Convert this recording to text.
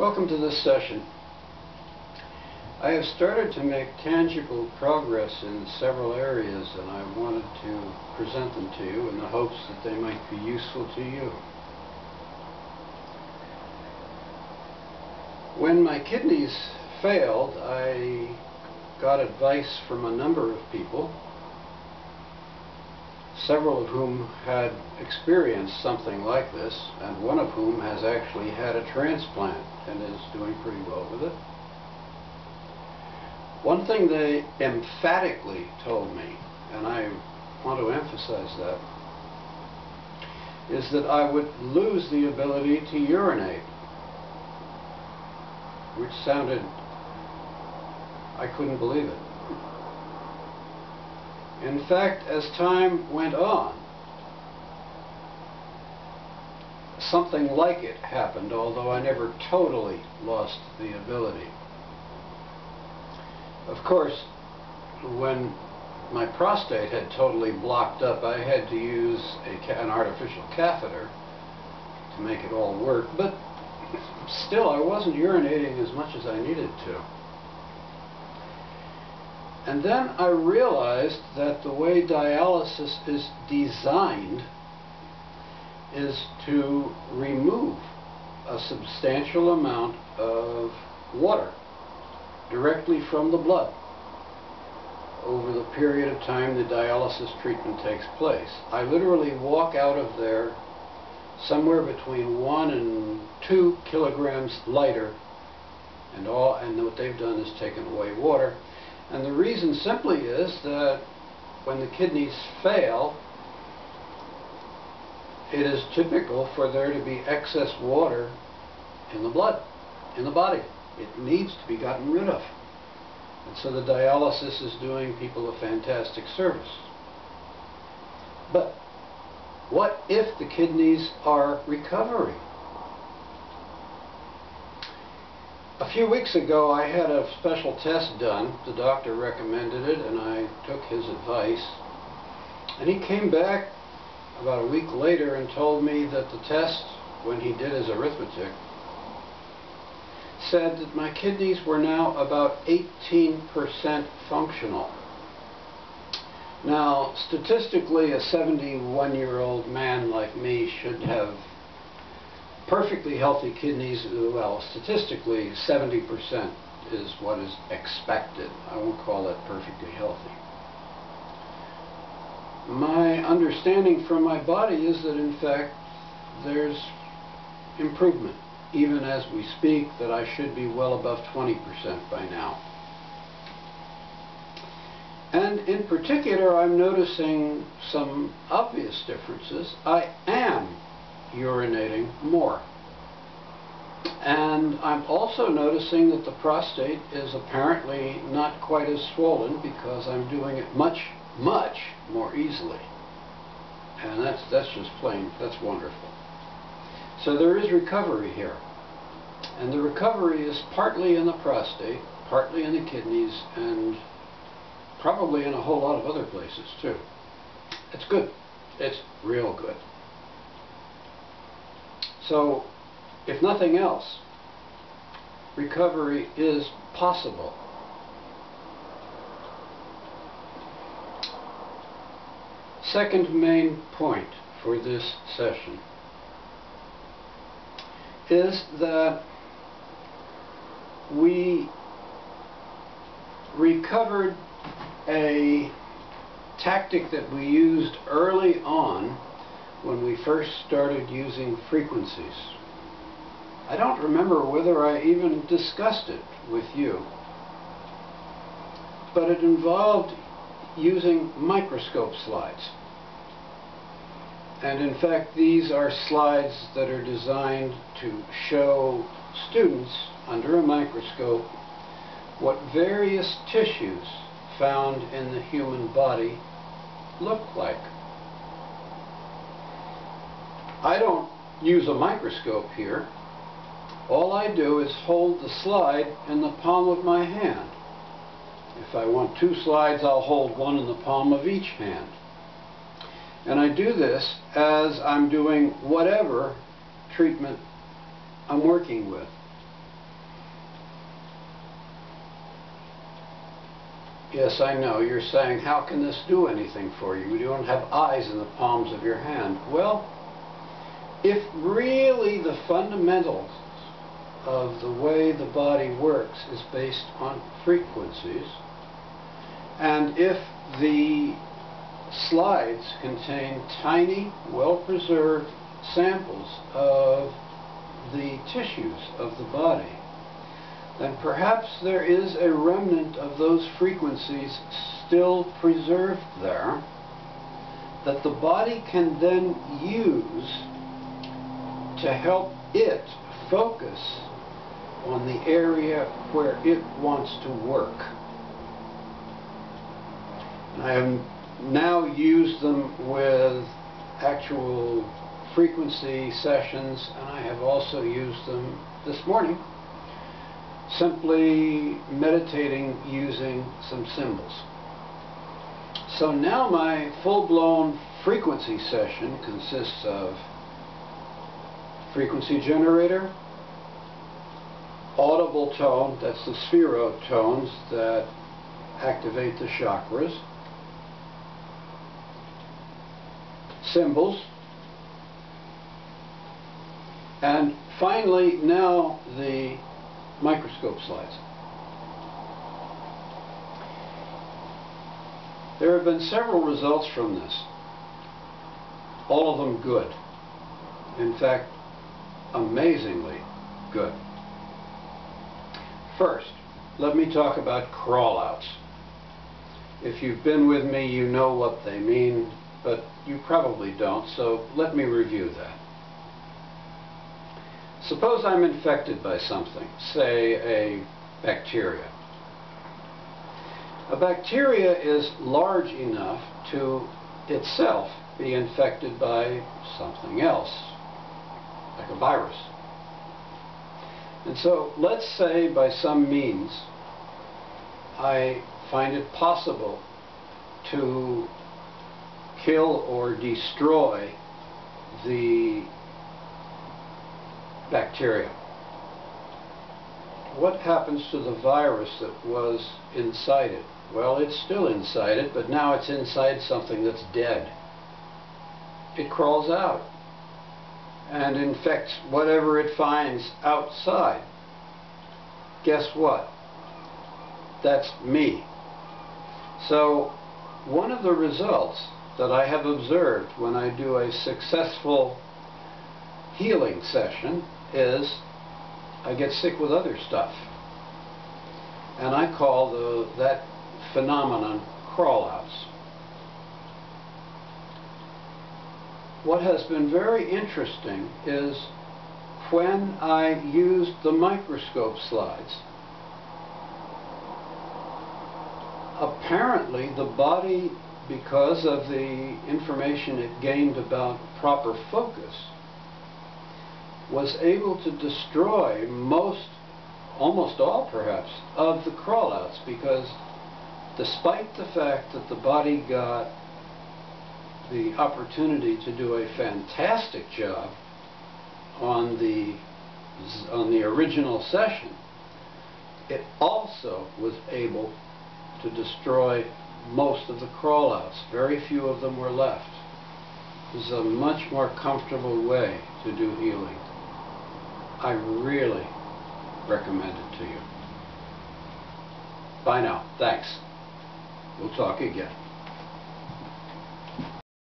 Welcome to this session. I have started to make tangible progress in several areas, and I wanted to present them to you in the hopes that they might be useful to you. When my kidneys failed, I got advice from a number of people, several of whom had experienced something like this, and one of whom has actually had a transplant and is doing pretty well with it. One thing they emphatically told me, and I want to emphasize that, is that I would lose the ability to urinate, which sounded, I couldn't believe it. In fact, as time went on, something like it happened, although I never totally lost the ability. Of course, when my prostate had totally blocked up, I had to use an artificial catheter to make it all work, but still I wasn't urinating as much as I needed to. And then I realized that the way dialysis is designed is to remove a substantial amount of water directly from the blood over the period of time the dialysis treatment takes place. I literally walk out of there somewhere between 1 and 2 kilograms lighter, and what they've done is taken away water. And the reason simply is that when the kidneys fail, it is typical for there to be excess water in the blood, in the body. It needs to be gotten rid of. And so the dialysis is doing people a fantastic service. But what if the kidneys are recovering? A few weeks ago I had a special test done. The doctor recommended it and I took his advice. And he came back about a week later and told me that the test, when he did his arithmetic, said that my kidneys were now about 18% functional. Now, statistically, a 71-year-old man like me should have perfectly healthy kidneys. Well, statistically, 70% is what is expected. I won't call that perfectly healthy. My understanding from my body is that, in fact, there's improvement. Even as we speak, that I should be well above 20% by now. And in particular, I'm noticing some obvious differences. I am urinating more. And I'm also noticing that the prostate is apparently not quite as swollen because I'm doing it much more easily. And that's just plain, that's wonderful. So there is recovery here. And the recovery is partly in the prostate, partly in the kidneys, and probably in a whole lot of other places too. It's good. It's real good. So, if nothing else, recovery is possible. Second main point for this session is that we recovered a tactic that we used early on when we first started using frequencies. I don't remember whether I even discussed it with you, but it involved using microscope slides. And in fact, these are slides that are designed to show students under a microscope what various tissues found in the human body look like. I don't use a microscope here. All I do is hold the slide in the palm of my hand. If I want 2 slides, I'll hold one in the palm of each hand. And I do this as I'm doing whatever treatment I'm working with. Yes, I know. You're saying, how can this do anything for you? You don't have eyes in the palms of your hand. Well, if really the fundamentals of the way the body works is based on frequencies, and if the slides contain tiny, well-preserved samples of the tissues of the body, then perhaps there is a remnant of those frequencies still preserved there that the body can then use to help it focus on the area where it wants to work. I have now used them with actual frequency sessions, and I have also used them this morning simply meditating using some symbols. So now my full-blown frequency session consists of frequency generator, audible tone, that's the spherotones that activate the chakras, symbols, and finally now the microscope slides. There have been several results from this, all of them good. In fact, amazingly good. First, let me talk about crawl-outs. If you've been with me, you know what they mean, but you probably don't, so let me review that. Suppose I'm infected by something, say a bacteria. A bacteria is large enough to itself be infected by something else, like a virus. And so let's say by some means I find it possible to kill or destroy the bacteria. What happens to the virus that was inside it? Well, it's still inside it, but now it's inside something that's dead. It crawls out and infects whatever it finds outside. Guess what? That's me. So one of the results that I have observed when I do a successful healing session is I get sick with other stuff. And I call that phenomenon crawl-outs. What has been very interesting is when I used the microscope slides, apparently the body, because of the information it gained about proper focus, was able to destroy almost all perhaps, of the crawl-outs, because despite the fact that the body got the opportunity to do a fantastic job on the original session, it also was able to destroy most of the crawl-outs. Very few of them were left. This is a much more comfortable way to do healing. I really recommend it to you. Bye now. Thanks. We'll talk again.